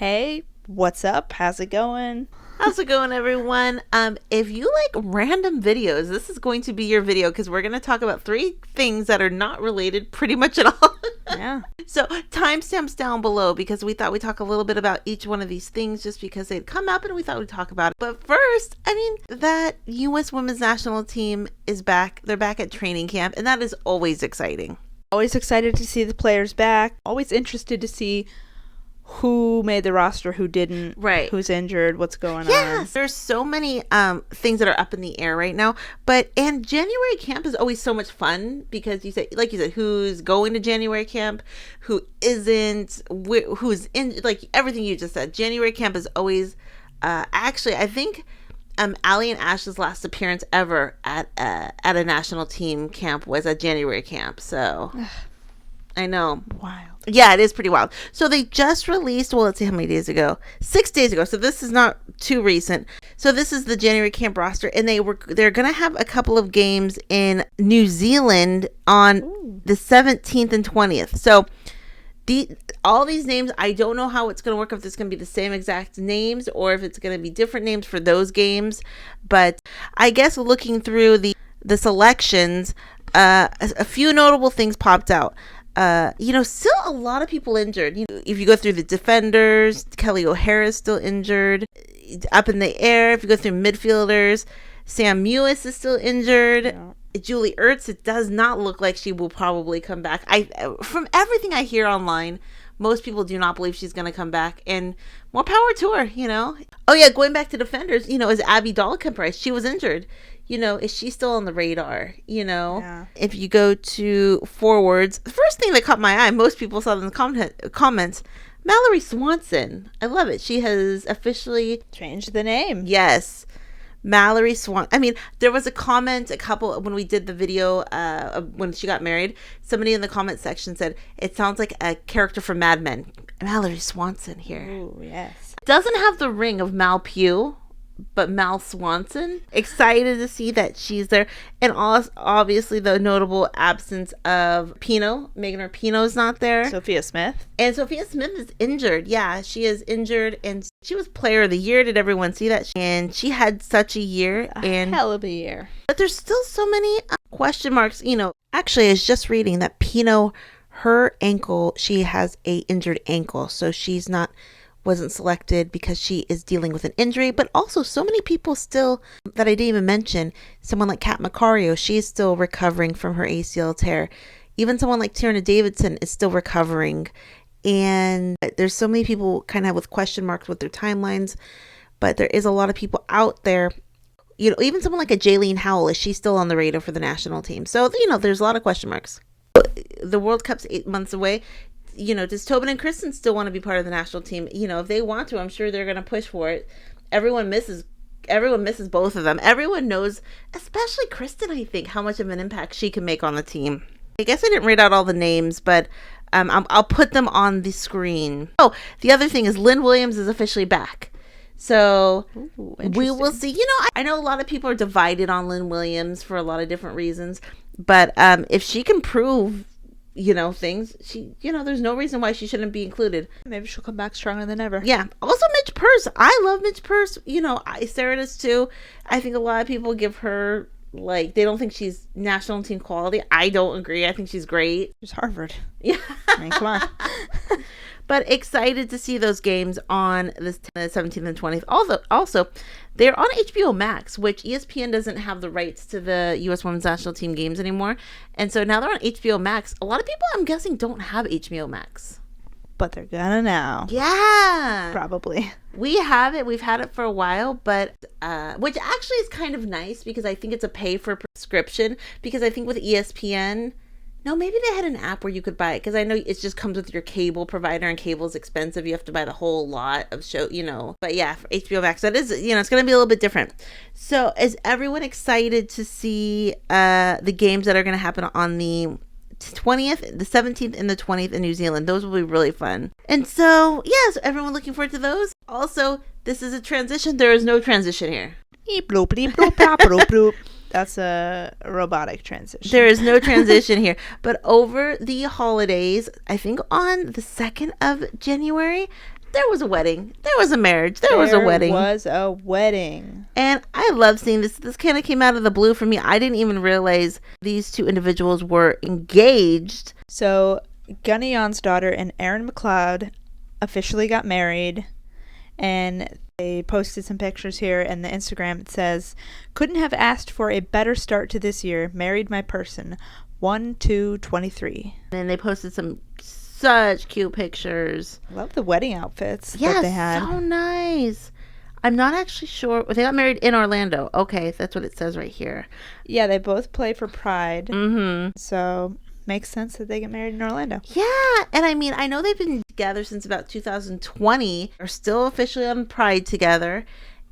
Hey, what's up? How's it going? How's it going, everyone? If you like random videos, this is going to be your video because we're going to talk about 3 things that are not related pretty much at all. Yeah. So timestamps down below because we thought we'd talk a little bit about each one of these things just because they'd come up and we thought we'd talk about it. But first, that U.S. women's national team is back. They're back at training camp, and that is always exciting. Always excited to see the players back. Always interested to see who made the roster, who didn't, right? Who's injured, what's going on. Yes, there's so many things that are up in the air right now. And January camp is always so much fun because you said, who's going to January camp, who isn't, who's in, like everything you just said. January camp is always, actually, I think Allie and Ash's last appearance ever at a national team camp was at January camp. So I know. Wild. Yeah, it is pretty wild. So they just released, well, let's see how many days ago. 6 days ago. So this is not too recent. So this is the January camp roster, and they're going to have a couple of games in New Zealand on the 17th and 20th. So all these names, I don't know how it's going to work, if it's going to be the same exact names or if it's going to be different names for those games. But I guess looking through the selections, a few notable things popped out. Still a lot of people injured. If you go through the defenders, Kelley O'Hara is still injured. Up in the air, if you go through midfielders, Sam Mewis is still injured. Yeah. Julie Ertz, it does not look like she will probably come back. From everything I hear online, most people do not believe she's going to come back, and more power to her, Oh yeah, going back to defenders, is Abby Dahlkemp. She was injured. Is she still on the radar? Yeah. If you go to forwards, the first thing that caught my eye, most people saw in the comments, Mallory Swanson. I love it. She has officially changed the name. Yes. Mallory Swanson. There was a comment, when we did the video when she got married, somebody in the comment section said, it sounds like a character from Mad Men. Mallory Swanson here. Ooh, yes. Doesn't have the ring of Mal Pugh, but Mal Swanson. Excited to see that she's there. And obviously the notable absence of Pinoe. Megan Rapinoe's not there. Sophia Smith. And Sophia Smith is injured. Yeah, she is injured. And she was player of the year. Did everyone see that? And she had such a year. Hell of a year. But there's still so many question marks. Actually, I was just reading that Pinoe, her ankle, she has a injured ankle. So she's wasn't selected because she is dealing with an injury. But also so many people still that I didn't even mention, someone like Kat Macario, she's still recovering from her ACL tear. Even someone like Tierna Davidson is still recovering. And there's so many people kind of with question marks with their timelines, but there is a lot of people out there. Even someone like a Jaylene Howell, is she still on the radar for the national team? So, there's a lot of question marks. The World Cup's 8 months away. Does Tobin and Christen still want to be part of the national team? If they want to, I'm sure they're going to push for it. Everyone misses both of them. Everyone knows, especially Christen, I think, how much of an impact she can make on the team. I guess I didn't read out all the names, but I'll put them on the screen. Oh, the other thing is Lynn Williams is officially back. So we will see. I know a lot of people are divided on Lynn Williams for a lot of different reasons, but if she can prove things, there's no reason why she shouldn't be included. Maybe she'll come back stronger than ever. Yeah. Also, Midge Purce. I love Midge Purce. Sara does too. I think a lot of people give her, they don't think she's national team quality. I don't agree. I think she's great. She's Harvard. Yeah. Come on. But excited to see those games on the 17th and 20th. Also, they're on HBO Max, which ESPN doesn't have the rights to the U.S. Women's National Team games anymore. And so now they're on HBO Max. A lot of people, I'm guessing, don't have HBO Max. But they're gonna now. Yeah. Probably. We have it. We've had it for a while, but which actually is kind of nice because I think it's a pay for prescription. Because I think with ESPN... No, maybe they had an app where you could buy it, because I know it just comes with your cable provider, and cable is expensive. You have to buy the whole lot of show, But yeah, for HBO Max, that is, it's going to be a little bit different. So is everyone excited to see the games that are going to happen on the 20th, the 17th, and the 20th in New Zealand? Those will be really fun. And so, yeah, so everyone looking forward to those. Also, this is a transition. There is no transition here. That's a robotic transition. There is no transition here. But over the holidays, I think on the 2nd of January, there was a wedding. There was a marriage. There was a wedding. There was a wedding. And I love seeing this. This kind of came out of the blue for me. I didn't even realize these two individuals were engaged. So Gunny Jonsdottir and Erin Mcleod officially got married. And they posted some pictures here in the Instagram. It says, couldn't have asked for a better start to this year. Married my person. 1/2/23. And they posted some such cute pictures. Love the wedding outfits that they had. So nice. I'm not actually sure. They got married in Orlando. Okay, that's what it says right here. Yeah, they both play for Pride. Mm-hmm. So makes sense that they get married in Orlando. Yeah, and I mean, I know they've been together since about 2020. Are still officially on Pride together.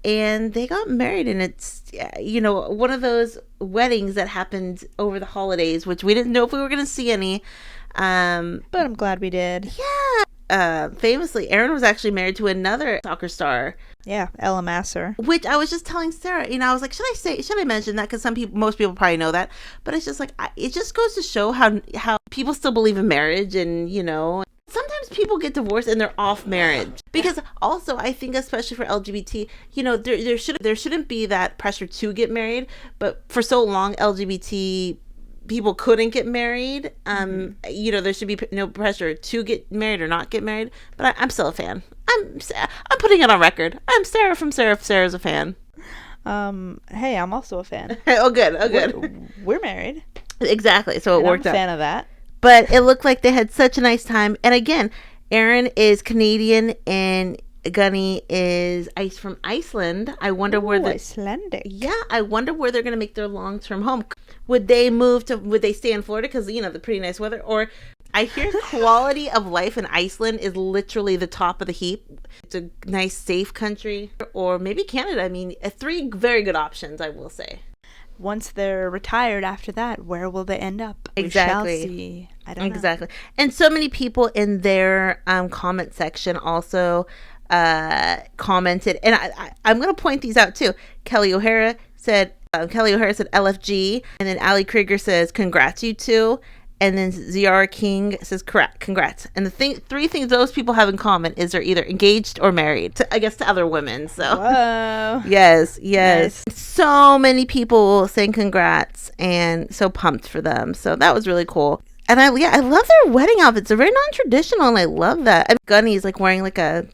And they got married, and it's, one of those weddings that happened over the holidays, which we didn't know if we were going to see any. But I'm glad we did. Yeah. Famously, Erin was actually married to another soccer star. Yeah, Ella Masser. Which I was just telling Sara, I was like, should I mention that? Because most people probably know that. But it's just like, it just goes to show how people still believe in marriage and, sometimes people get divorced and they're off marriage. Because also, I think especially for LGBT, there shouldn't be that pressure to get married. But for so long, LGBT people couldn't get married. There should be no pressure to get married or not get married. But I'm still a fan. I'm putting it on record. I'm Sara from Sara if Sara's a fan. Hey, I'm also a fan. Oh, good. We're married. Exactly. So it worked out. I'm a fan of that. But it looked like they had such a nice time. And again, Erin is Canadian and Gunny is from Iceland. I wonder where Icelandic. Yeah, I wonder where they're going to make their long-term home. Would they stay in Florida because, the pretty nice weather? Or I hear quality of life in Iceland is literally the top of the heap. It's a nice, safe country. Or maybe Canada. I mean, 3 very good options, I will say. Once they're retired after that, where will they end up? Exactly. We shall see. I don't know. Exactly. And so many people in their comment section also commented. And I'm going to point these out too. Kelley O'Hara said LFG. And then Ali Krieger says, congrats, you two. And then Ziara King says, congrats. And the 3 things those people have in common is they're either engaged or married, to other women. So, whoa. Yes. Nice. So many people saying congrats and so pumped for them. So that was really cool. And I love their wedding outfits. They're very non-traditional, and I love that. I mean, Gunny's like wearing like a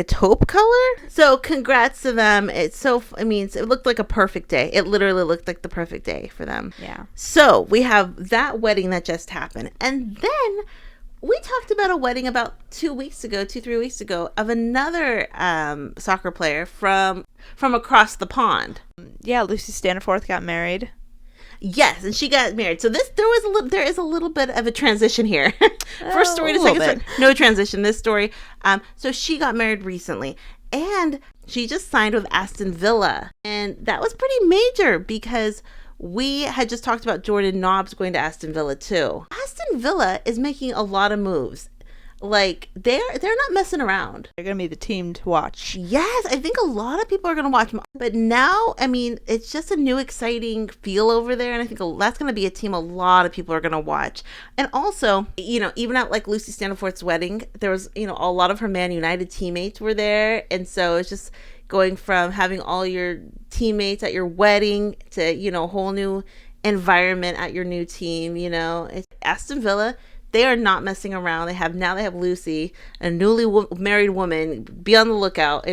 taupe color. So congrats to them. It looked like a perfect day. It literally looked like the perfect day for them. Yeah. So we have that wedding that just happened. And then we talked about a wedding about 3 weeks ago of another soccer player from across the pond. Yeah, Lucy Staniforth got married. Yes, and she got married. So there is a little bit of a transition here. First story to second story. No transition. This story. So she got married recently, and she just signed with Aston Villa, and that was pretty major because we had just talked about Jordan Nobbs going to Aston Villa too. Aston Villa is making a lot of moves. Like, they're not messing around. They're going to be the team to watch. Yes, I think a lot of people are going to watch them. But now, I mean, it's just a new exciting feel over there. And I think that's going to be a team a lot of people are going to watch. And also, even at like Lucy Staniforth's wedding, there was, a lot of her Man United teammates were there. And so it's just going from having all your teammates at your wedding to, a whole new environment at your new team, It's Aston Villa. They are not messing around. They have Lucy, a newly married woman. Be on the lookout.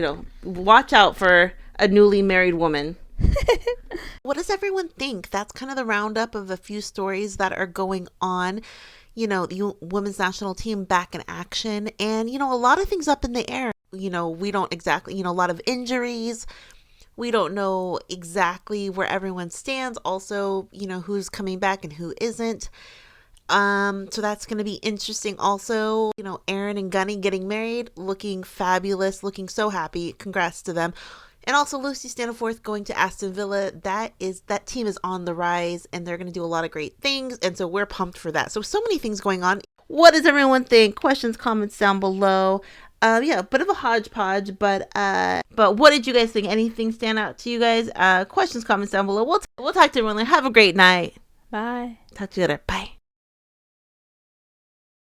Watch out for a newly married woman. What does everyone think? That's kind of the roundup of a few stories that are going on. The women's national team back in action. And, a lot of things up in the air. We don't exactly, a lot of injuries. We don't know exactly where everyone stands. Also, who's coming back and who isn't. So that's going to be interesting. Also, Erin and Gunny getting married, looking fabulous, looking so happy. Congrats to them. And also Lucy Staniforth going to Aston Villa. That team is on the rise, and they're going to do a lot of great things. And so we're pumped for that. So many things going on. What does everyone think? Questions, comments down below. A bit of a hodgepodge, but what did you guys think? Anything stand out to you guys? Questions, comments down below. We'll talk to everyone later. Have a great night. Bye. Talk to you later. Bye.